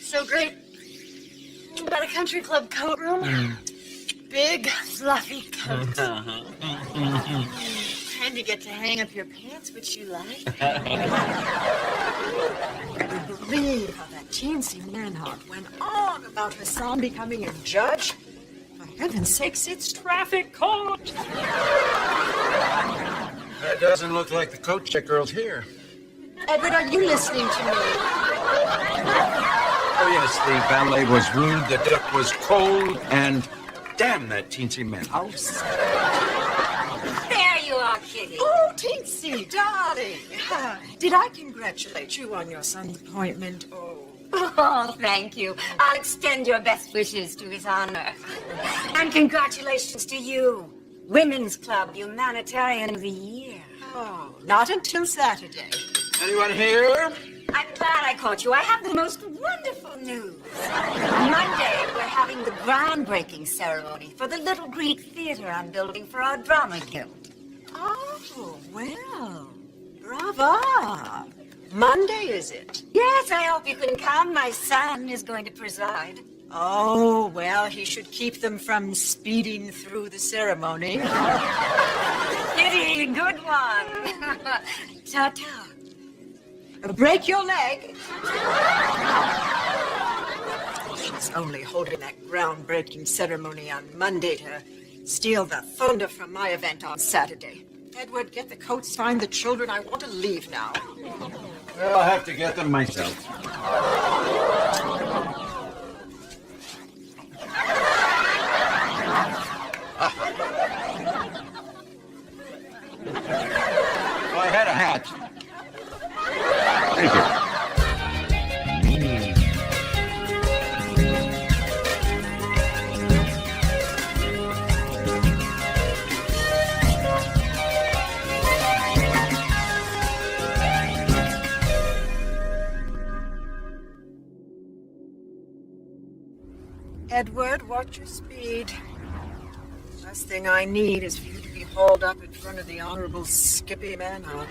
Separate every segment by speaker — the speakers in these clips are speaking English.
Speaker 1: So great. About a country club coat room. Big, fluffy coat. And you get to hang up your pants, which you like. I believe how that teensy manhawk went on about her son becoming a judge. For heaven's sakes, it's traffic court.
Speaker 2: That doesn't look like the coat check girl's here.
Speaker 1: Edward, are you listening to me?
Speaker 2: Oh, yes, the valet was rude, the duck was cold, and damn that teensy man.
Speaker 3: There you are, Kitty.
Speaker 1: Oh, Teensy, darling. Did I congratulate you on your son's appointment?
Speaker 3: Oh, thank you. I'll extend your best wishes to his honor. And congratulations to you, Women's Club Humanitarian of the Year.
Speaker 1: Oh, not until Saturday.
Speaker 2: Anyone here?
Speaker 3: I'm glad I caught you. I have the most wonderful news. Monday, we're having the groundbreaking ceremony for the little Greek theater I'm building for our drama guild.
Speaker 1: Oh, well, brava. Monday, is it?
Speaker 3: Yes, I hope you can come. My son is going to preside.
Speaker 1: Oh, well, he should keep them from speeding through the ceremony.
Speaker 3: Kitty, good one. Ta-ta.
Speaker 1: Break your leg. She's only holding that groundbreaking ceremony on Monday to steal the thunder from my event on Saturday. Edward, get the coats, find the children. I want to leave now.
Speaker 2: Well, I'll have to get them myself. Well, I had a hat. Thank you.
Speaker 1: Edward, watch your speed. Last thing I need is for you to be hauled up in front of the Honorable Skippy Manhawk.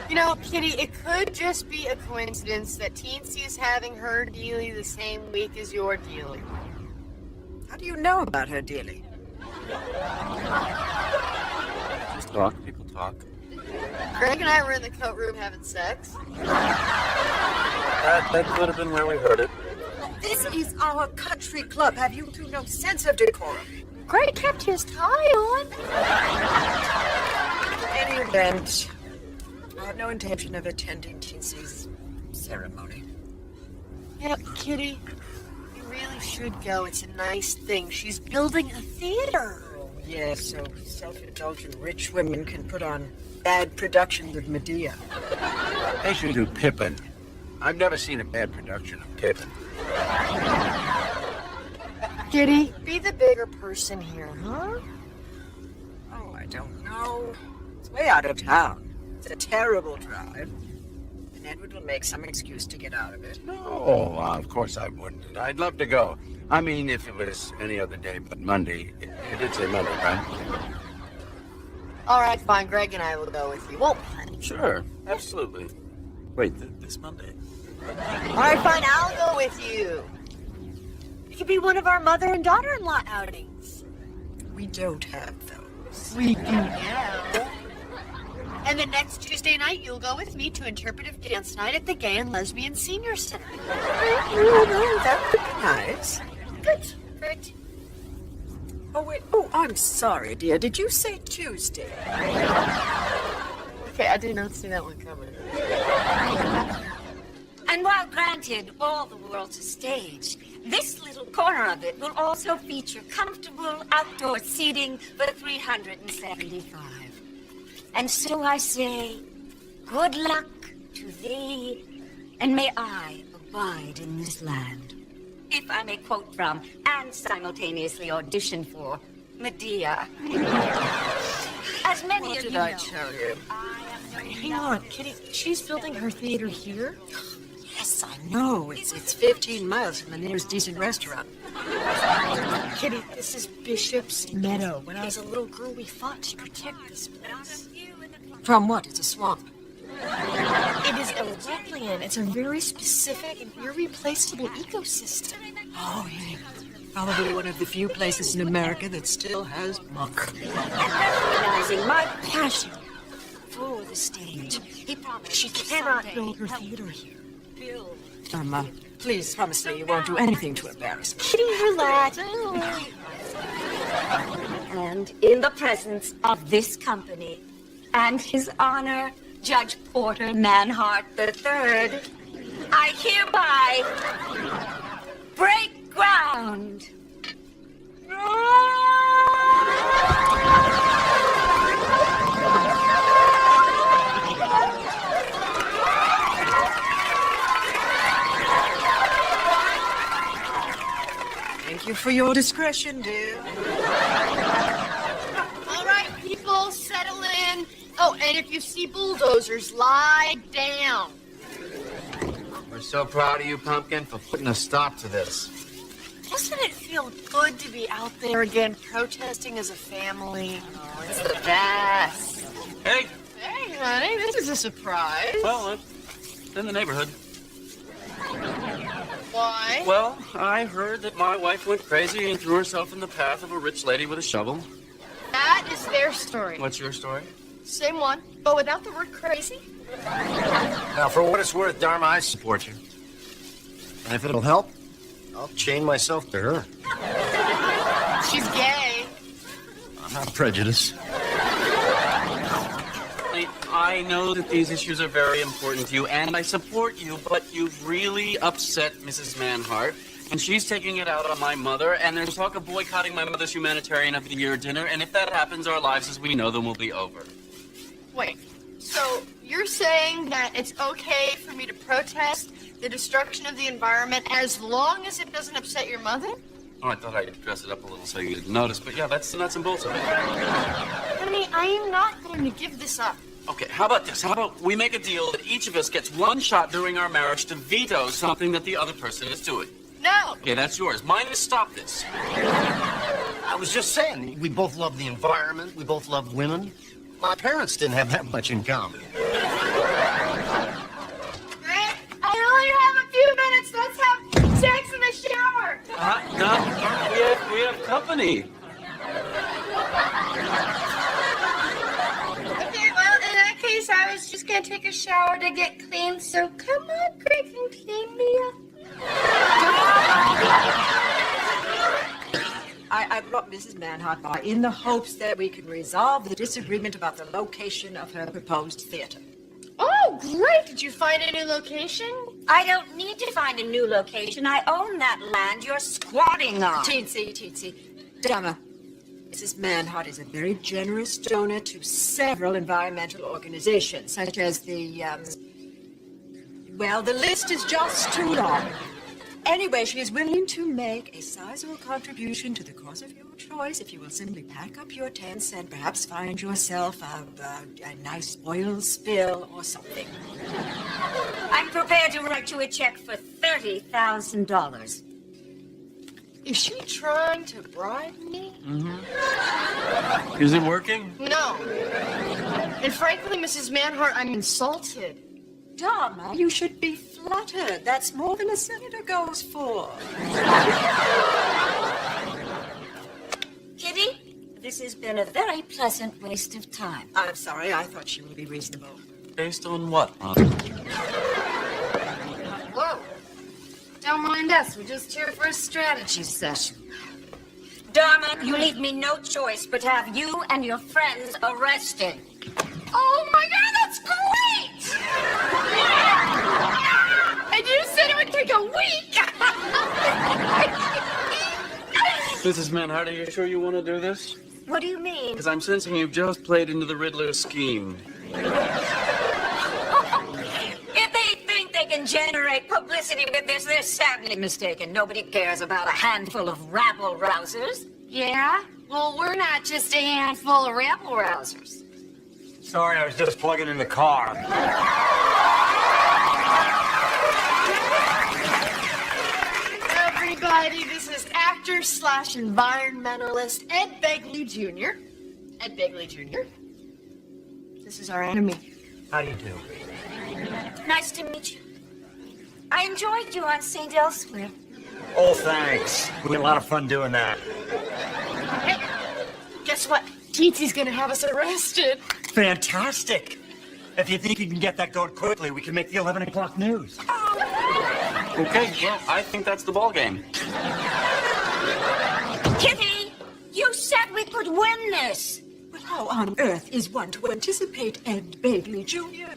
Speaker 4: You know, Kitty, it could just be a coincidence that Teensy is having her dealie the same week as your dealie.
Speaker 1: How do you know about her dealie?
Speaker 2: Just talk. People talk.
Speaker 4: Greg and I were in the coat room having sex.
Speaker 2: That could have been where we heard it.
Speaker 1: This is our country club. Have you two no sense of decorum?
Speaker 4: Greg kept his tie on.
Speaker 1: In any event, I have no intention of attending Teensy's ceremony.
Speaker 4: Yeah, Kitty, you really should go. It's a nice thing. She's building a theater.
Speaker 1: Oh, yes, so self-indulgent rich women can put on bad productions of Medea.
Speaker 2: They should do Pippin. I've never seen a bad production of Pippin.
Speaker 4: Kitty, be the bigger person here, huh?
Speaker 1: Oh, I don't know. It's way out of town. It's a terrible drive. And Edward will make some excuse to get out of it.
Speaker 2: No, of course I wouldn't. I'd love to go. I mean, if it was any other day but Monday. It did say Monday, right?
Speaker 4: All right, fine. Greg and I will go with you. Won't plan.
Speaker 2: Sure, absolutely. Wait, this Monday?
Speaker 4: All right, fine. I'll go with you. It could be one of our mother and daughter-in-law outings.
Speaker 1: We don't have those.
Speaker 4: We do now. And the next Tuesday night, you'll go with me to interpretive dance night at the Gay and Lesbian Senior Center.
Speaker 1: That would be nice.
Speaker 4: Good. Good.
Speaker 1: Oh, wait. Oh, I'm sorry, dear. Did you say Tuesday?
Speaker 4: Okay, I did not see that one coming.
Speaker 3: And while granted all the world's a stage, this little corner of it will also feature comfortable outdoor seating for 375. And so I say, good luck to thee, and may I abide in this land. If I may quote from, and simultaneously audition for, Medea. As many
Speaker 1: What
Speaker 3: of
Speaker 1: did
Speaker 3: you
Speaker 1: I
Speaker 3: know,
Speaker 1: tell you?
Speaker 4: Hang on, Kitty. She's building her theater here?
Speaker 1: Yes, I know. It's 15 miles from the nearest decent restaurant.
Speaker 4: Kitty, this is Bishop's Meadow. When I was a little girl, we fought to protect this place.
Speaker 1: From what? It's a swamp.
Speaker 4: It is a wetland. It's a very specific and irreplaceable ecosystem.
Speaker 1: Oh, yeah. Probably one of the few places in America that still has muck.
Speaker 3: Recognizing my passion for the stage, he promised
Speaker 4: She cannot build her theater here.
Speaker 3: build.
Speaker 1: Dharma, please promise me you won't do anything to embarrass me.
Speaker 4: Kitty, relax.
Speaker 3: And in the presence of this company and His Honor, Judge Porter Manhart III, I hereby break ground.
Speaker 1: Thank you for your discretion, dear.
Speaker 4: All right, people, settle in. Oh, and if you see bulldozers, lie down.
Speaker 2: We're so proud of you, Pumpkin, for putting a stop to this.
Speaker 4: Doesn't it feel good to be out there again, protesting as a family?
Speaker 3: Oh, it's the best.
Speaker 5: Hey,
Speaker 4: Hey, honey, this is a surprise.
Speaker 5: well, in the neighborhood.
Speaker 4: Why?
Speaker 5: Well, I heard that my wife went crazy and threw herself in the path of a rich lady with a shovel.
Speaker 4: That is their story.
Speaker 5: What's your story?
Speaker 4: Same one, but without the word crazy.
Speaker 6: Now, for what it's worth, Dharma, I support you. And if it'll help, I'll chain myself to her.
Speaker 4: She's gay.
Speaker 6: I'm not prejudiced.
Speaker 5: I know that these issues are very important to you, and I support you, but you've really upset Mrs. Manhart, and she's taking it out on my mother, and there's talk of boycotting my mother's Humanitarian of the Year dinner, and if that happens, our lives as we know them will be over.
Speaker 4: Wait, so you're saying that it's okay for me to protest the destruction of the environment as long as it doesn't upset your mother?
Speaker 5: Oh, I thought I'd dress it up a little so you didn't notice, but yeah, that's the nuts and bolts of it.
Speaker 4: Honey, I am not going to give this up.
Speaker 5: Okay, how about this? How about we make a deal that each of us gets one shot during our marriage to veto something that the other person is doing?
Speaker 4: No.
Speaker 5: Okay, that's yours. Mine is stop this.
Speaker 6: I was just saying, we both love the environment, we both love women. My parents didn't have that much in common.
Speaker 4: Greg, I only have a few minutes. Let's have sex in the shower.
Speaker 5: No, we have company.
Speaker 4: Okay, well, in that case, I was just going to take a shower to get clean. So come on, Greg, and clean me up.
Speaker 1: I brought Mrs. Manhart by in the hopes that we could resolve the disagreement about the location of her proposed theater.
Speaker 4: Oh, great. Did you find a new location?
Speaker 3: I don't need to find a new location. I own that land you're squatting on.
Speaker 1: Teensy. Dharma, Mrs. Manhart is a very generous donor to several environmental organizations, such as the list is just too long. Anyway, she is willing to make a sizable contribution to the cause of your choice if you will simply pack up your tents and perhaps find yourself a nice oil spill or something.
Speaker 3: I'm prepared to write you a check for $30,000.
Speaker 4: Is she trying to bribe me?
Speaker 5: Is it working?
Speaker 4: No. And frankly, Mrs. Manhart, I'm insulted.
Speaker 1: Dharma, you should be flattered. That's more than a senator goes for.
Speaker 3: Kitty, this has been a very pleasant waste of time.
Speaker 1: I'm sorry, I thought she would be reasonable.
Speaker 5: Based on what?
Speaker 7: Whoa. Don't mind us. We're just here for a strategy session.
Speaker 3: Dharma, you leave me no choice but to have you and your friends arrested.
Speaker 7: Oh my god, that's great!
Speaker 4: And you said it would take a week!
Speaker 5: Mrs. Manhart, are you sure you want to do this?
Speaker 3: What do you mean?
Speaker 5: Because I'm sensing you've just played into the Riddler's scheme.
Speaker 3: If they think they can generate publicity with this, they're sadly mistaken. Nobody cares about a handful of rabble-rousers.
Speaker 7: Yeah? Well, we're not just a handful of rabble-rousers.
Speaker 6: Sorry, I was just plugging in the car.
Speaker 4: Everybody, this is actor/environmentalist Ed Begley Jr. Ed Begley Jr. This is our enemy.
Speaker 6: How do you do?
Speaker 3: Nice to meet you. I enjoyed you on St. Elsewhere.
Speaker 6: Oh, thanks. We had a lot of fun doing that.
Speaker 4: Hey, guess what? Teensy's gonna have us arrested.
Speaker 6: Fantastic. If you think you can get that going quickly, we can make the 11 o'clock news.
Speaker 5: Okay, well, I think that's the ball game.
Speaker 3: Kitty, you said we could win this.
Speaker 1: Well, how on earth is one to anticipate Ed Bagley Jr.?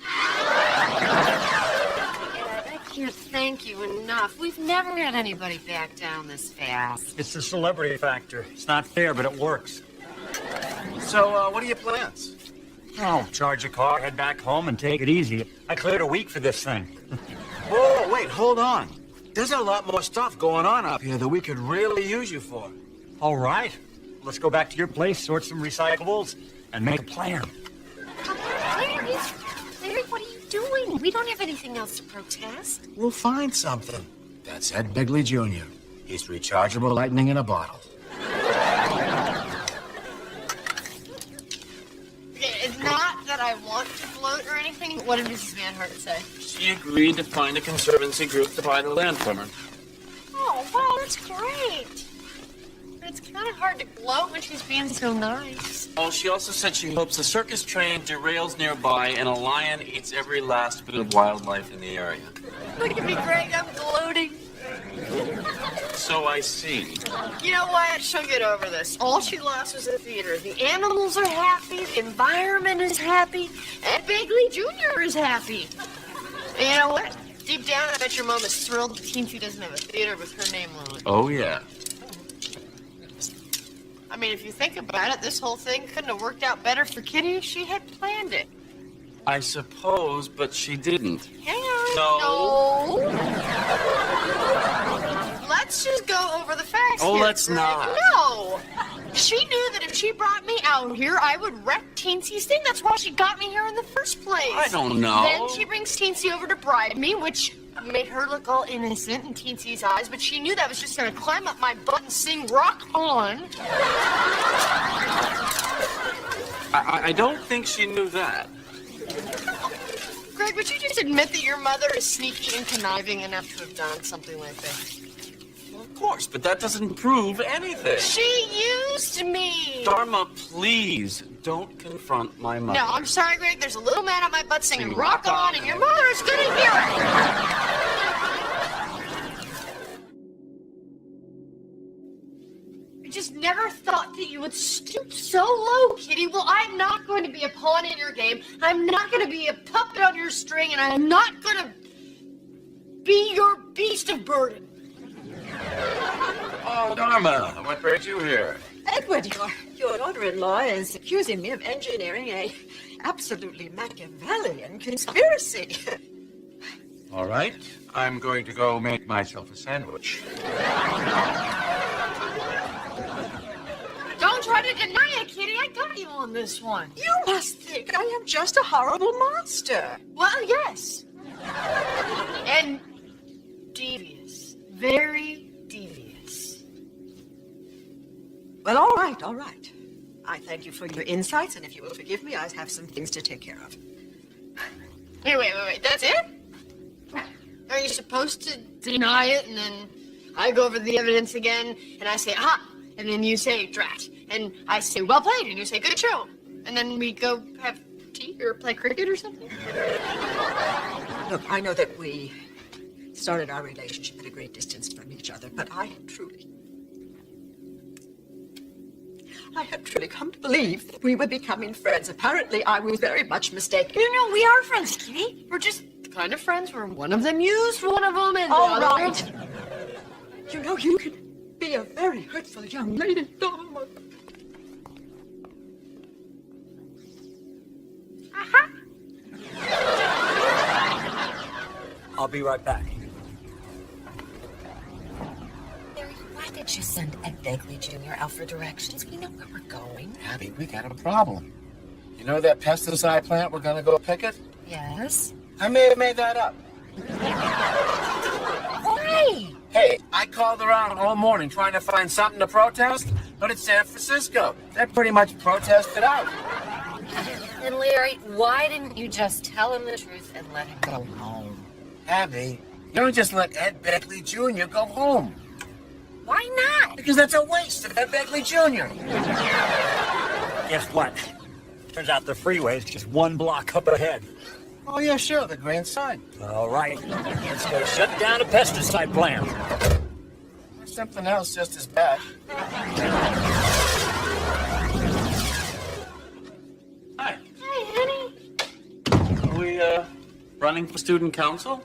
Speaker 7: I can't thank you enough. We've never had anybody back down this fast.
Speaker 6: It's the celebrity factor. It's not fair, but it works.
Speaker 2: So, what are your plans?
Speaker 6: Oh, charge a car, head back home, and take it easy. I cleared a week for this thing.
Speaker 2: Whoa, wait, hold on. There's a lot more stuff going on up here that we could really use you for.
Speaker 6: All right. Let's go back to your place, sort some recyclables, and make a plan.
Speaker 7: Larry, what are you doing? We don't have anything else to protest.
Speaker 2: We'll find something. That's Ed Bagley Jr. He's rechargeable lightning in a bottle.
Speaker 4: It's not that I want to float or anything. What did Mrs. Manhart say?
Speaker 5: She agreed to find a conservancy group to buy the land from her.
Speaker 4: Oh, wow, that's great. But it's kind of hard to gloat when she's being so nice.
Speaker 5: Oh, she also said she hopes a circus train derails nearby and a lion eats every last bit of wildlife in the area.
Speaker 4: Look at me, Greg. I'm gloating.
Speaker 5: So I see.
Speaker 4: You know what? She'll get over this. All she lost was the theater. The animals are happy. The environment is happy. And Bagley Jr. is happy. And you know what? Deep down, I bet your mom is thrilled that Teensy doesn't have a theater with her name on it.
Speaker 5: Oh, yeah.
Speaker 4: I mean, if you think about it, this whole thing couldn't have worked out better for Kitty if she had planned it.
Speaker 5: I suppose, but she didn't.
Speaker 4: Hang on.
Speaker 5: No.
Speaker 4: Let's just go over the facts
Speaker 5: Oh,
Speaker 4: here,
Speaker 5: let's
Speaker 4: Greg.
Speaker 5: not.
Speaker 4: No. She knew that if she brought me out here, I would wreck Teensy's thing. That's why she got me here in the first place.
Speaker 5: I don't know.
Speaker 4: Then she brings Teensy over to bribe me, which made her look all innocent in Teensy's eyes, but she knew that was just going to climb up my butt and sing Rock On.
Speaker 5: I don't think she knew that.
Speaker 4: Greg, would you just admit that your mother is sneaky and conniving enough to have done something like this?
Speaker 5: Well, of course, but that doesn't prove anything.
Speaker 4: She used me.
Speaker 5: Dharma, please don't confront my mother.
Speaker 4: No, I'm sorry, Greg. There's a little man on my butt singing Rock On, and your mother is going to hear it. I just never thought that you would stoop so low, Kitty. Well, I'm not going to be a pawn in your game. I'm not going to be a puppet on your string, and I'm not going to be your beast of burden.
Speaker 2: Oh, Dharma, what brings you here?
Speaker 1: Edward, your daughter-in-law is accusing me of engineering a absolutely Machiavellian conspiracy.
Speaker 2: All right, I'm going to go make myself a sandwich.
Speaker 4: Don't try to deny it, Kitty. I got you on this one.
Speaker 1: You must think I am just a horrible monster.
Speaker 4: Well, yes. And devious. Very devious.
Speaker 1: Well, all right, all right. I thank you for your insights, and if you will forgive me, I have some things to take care of.
Speaker 4: Hey, wait. That's it? Are you supposed to deny it, and then I go over the evidence again, and I say, aha, and then you say, drat, and I say, well played, and you say, good show, and then we go have tea or play cricket or something?
Speaker 1: Look, I know that we started our relationship at a great distance from each other, but I have truly come to believe that we were becoming friends. Apparently, I was very much mistaken.
Speaker 4: No, we are friends, Kitty. We're just the kind of friends where one of them used one of them, and
Speaker 1: All
Speaker 4: the other
Speaker 1: right.
Speaker 4: one-
Speaker 1: You know, you can be a very hurtful young lady, Dharma.
Speaker 6: I'll be right back.
Speaker 7: Larry, why did you send Ed Bagley Jr. out for directions? We know where we're going.
Speaker 2: Abby, we got a problem. You know that pesticide plant we're going to go picket?
Speaker 7: Yes?
Speaker 2: I may have made that up.
Speaker 7: Why?
Speaker 2: Hey, I called around all morning trying to find something to protest, but it's San Francisco. They pretty much protested out.
Speaker 7: And Larry, why didn't you just tell him the truth and let him go home?
Speaker 6: Abby, you don't just let Ed Beckley Jr. go home.
Speaker 7: Why not?
Speaker 6: Because that's a waste of Ed Beckley Jr. Guess what? Turns out the freeway is just one block up ahead.
Speaker 2: Oh, yeah, sure, the green sign.
Speaker 6: All right, let's go shut down a pesticide plant.
Speaker 2: There's something else just as bad.
Speaker 5: Hi.
Speaker 4: Hi, honey.
Speaker 5: Are we, running for student council?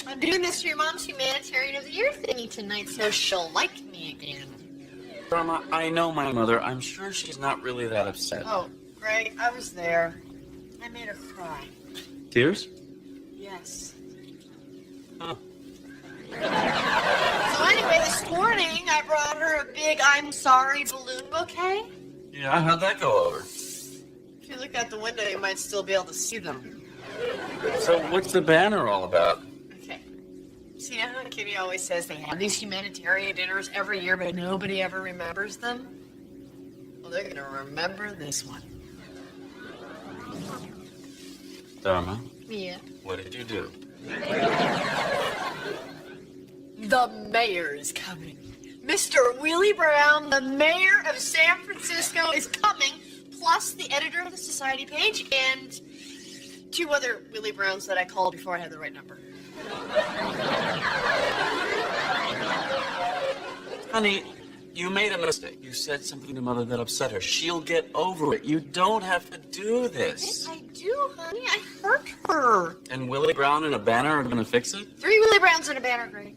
Speaker 4: I'm doing this for your mom's humanitarian of the year thingy tonight, so she'll like me again.
Speaker 5: Dharma, I know my mother. I'm sure she's not really that upset.
Speaker 4: Oh, Greg, I was there. I made her cry.
Speaker 5: Tears?
Speaker 4: Yes.
Speaker 5: Huh.
Speaker 4: So anyway, this morning I brought her a big I'm sorry balloon bouquet.
Speaker 5: Yeah, how'd that go over?
Speaker 4: If you look out the window, you might still be able to see them.
Speaker 5: So what's the banner all about?
Speaker 4: Okay. See how Kitty always says they have these humanitarian dinners every year, but nobody ever remembers them? Well, they're gonna remember this one.
Speaker 5: Dharma,
Speaker 4: Yeah.
Speaker 5: what did you do?
Speaker 4: The mayor's coming. Mr. Willie Brown, the mayor of San Francisco, is coming, plus the editor of the society page and 2 other Willie Browns that I called before I had the right number.
Speaker 5: Honey, you made a mistake. You said something to Mother that upset her. She'll get over it. You don't have to do this.
Speaker 4: Yes, I do, honey. I hurt her.
Speaker 5: And Willie Brown and a banner are gonna fix it?
Speaker 4: 3 Willie Browns and a banner, Greg.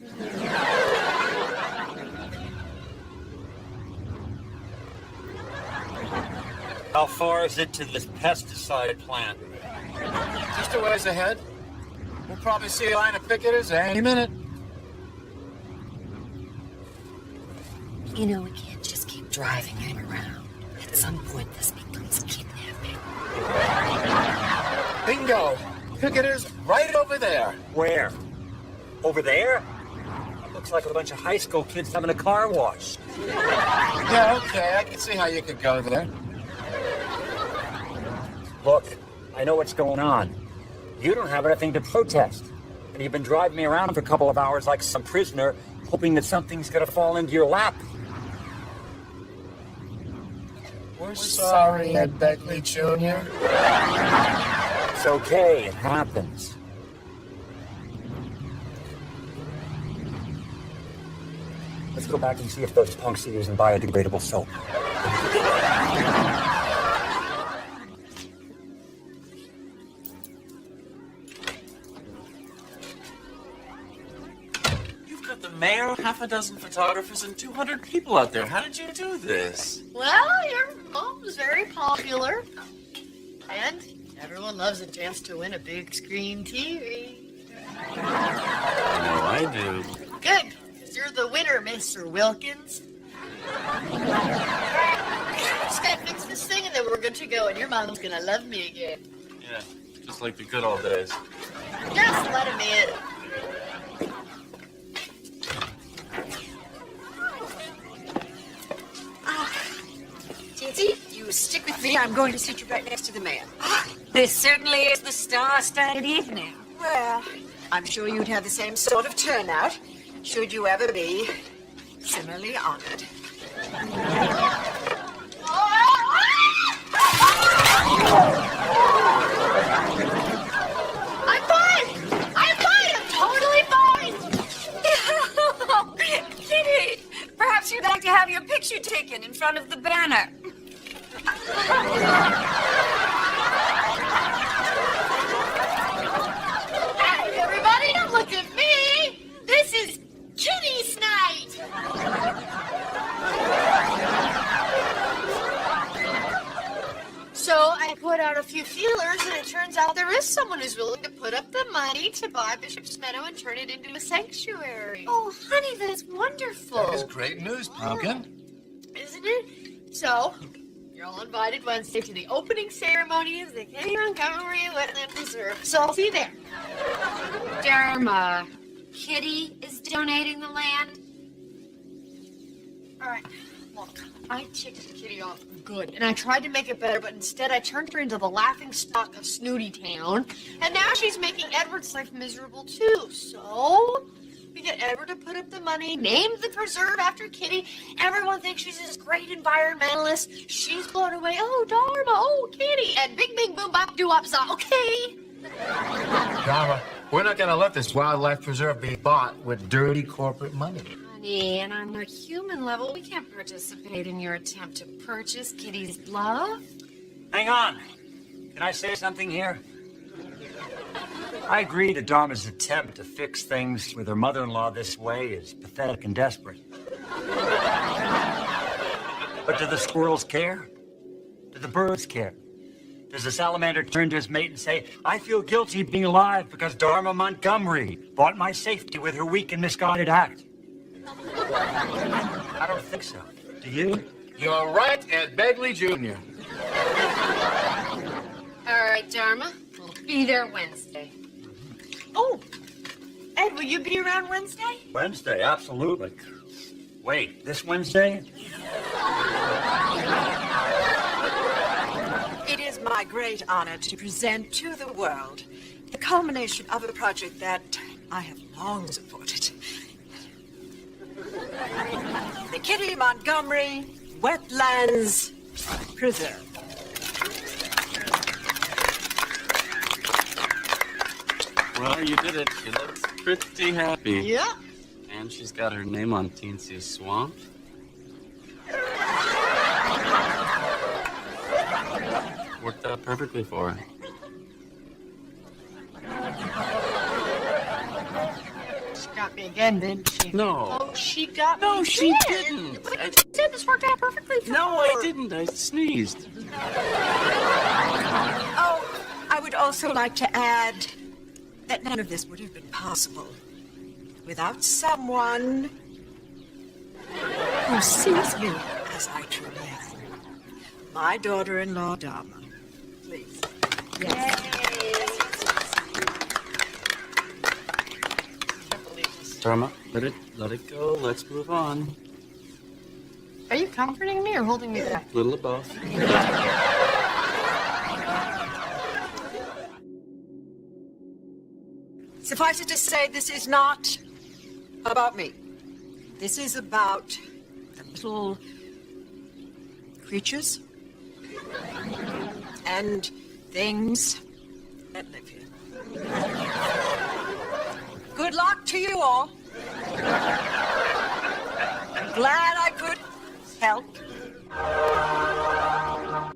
Speaker 6: How far is it to this pesticide plant?
Speaker 2: Just a ways ahead. We'll probably see a line of picketers any minute.
Speaker 7: You know, we can't just keep driving him around. At some point, this becomes kidnapping.
Speaker 2: Bingo! Picketers right over there.
Speaker 6: Where? Over there? Looks like a bunch of high school kids having a car wash.
Speaker 2: Yeah, okay, I can see how you could go there.
Speaker 6: Look, I know what's going on. You don't have anything to protest. And you've been driving me around for a couple of hours like some prisoner, hoping that something's gonna fall into your lap.
Speaker 2: We're sorry, Ed Beckley Jr.
Speaker 6: It's okay, it happens. Let's go back and see if those punks are using biodegradable soap.
Speaker 5: You've got the mayor, half a dozen photographers, and 200 people out there. How did you do this?
Speaker 4: Well, your mom's very popular. And everyone loves a chance to win a big screen TV.
Speaker 5: I know I do.
Speaker 4: Good, because you're the winner, Mr. Wilkins. Just gotta fix this thing and then we're good to go, and your mom's gonna love me again.
Speaker 5: Yeah, just like the good old days.
Speaker 4: Just let him in.
Speaker 1: Titsy, you stick with me. I'm going to sit you right next to the mayor.
Speaker 3: This certainly is the star-studded evening.
Speaker 1: Well, I'm sure you'd have the same sort of turnout, should you ever be similarly honored.
Speaker 4: I'm fine! I'm fine! I'm totally fine!
Speaker 3: Kitty, perhaps you'd like to have your picture taken in front of the banner.
Speaker 4: Hey, everybody, don't look at me! This is Kitty's night! So I put out a few feelers, and it turns out there is someone who's willing to put up the money to buy Bishop's Meadow and turn it into a sanctuary. Oh, honey, that's wonderful.
Speaker 2: That is great news, Pumpkin.
Speaker 4: Isn't it? So, you're all invited Wednesday to the opening ceremony of the Kitty Montgomery Wetland Preserve. So I'll see you there.
Speaker 3: Dharma, Kitty is donating the land.
Speaker 4: All right, look. I ticked Kitty off good, and I tried to make it better, but instead I turned her into the laughing stock of Snooty Town, and now she's making Edward's life miserable too. So we get Edward to put up the money, name the preserve after Kitty. Everyone thinks she's this great environmentalist. She's blown away. Oh, Dharma, oh, Kitty, and bing, bing, boom, bop, doo, wop, za. Okay.
Speaker 8: Dharma, we're not gonna let this wildlife preserve be bought with dirty corporate money.
Speaker 7: Honey, and on a human level, we can't participate in your attempt to purchase Kitty's love.
Speaker 6: Hang on. Can I say something here? I agree that Dharma's attempt to fix things with her mother-in-law this way is pathetic and desperate. But do the squirrels care? Do the birds care? Does the salamander turn to his mate and say, I feel guilty being alive because Dharma Montgomery bought my safety with her weak and misguided act? I don't think so. Do you?
Speaker 2: You're right, Ed Begley Jr.
Speaker 7: All right, Dharma. We'll be there Wednesday.
Speaker 4: Oh, Ed, will you be around Wednesday?
Speaker 6: Wednesday, absolutely. Wait, this Wednesday?
Speaker 1: It is my great honor to present to the world the culmination of a project that I have long supported. The Kitty Montgomery Wetlands Preserve.
Speaker 5: Well, you did it. She looks pretty happy.
Speaker 4: Yeah.
Speaker 5: And she's got her name on Teensy's swamp. Worked out perfectly for her.
Speaker 4: She got me again, didn't she?
Speaker 5: No.
Speaker 4: Oh, she got me
Speaker 5: No, she
Speaker 4: again.
Speaker 5: didn't.
Speaker 4: But you said this worked out perfectly for
Speaker 5: No,
Speaker 4: her.
Speaker 5: I didn't. I sneezed.
Speaker 1: Oh, I would also like to add that none of this would have been possible without someone who sees me as I truly am. My daughter-in-law, Dharma. Please. Yes.
Speaker 5: Dharma, let it go. Let's move on.
Speaker 4: Are you comforting me or holding me back?
Speaker 5: Little of both.
Speaker 1: Suffice it to say, this is not about me. This is about the little creatures and things that live here. Good luck to you all. I'm glad I could help.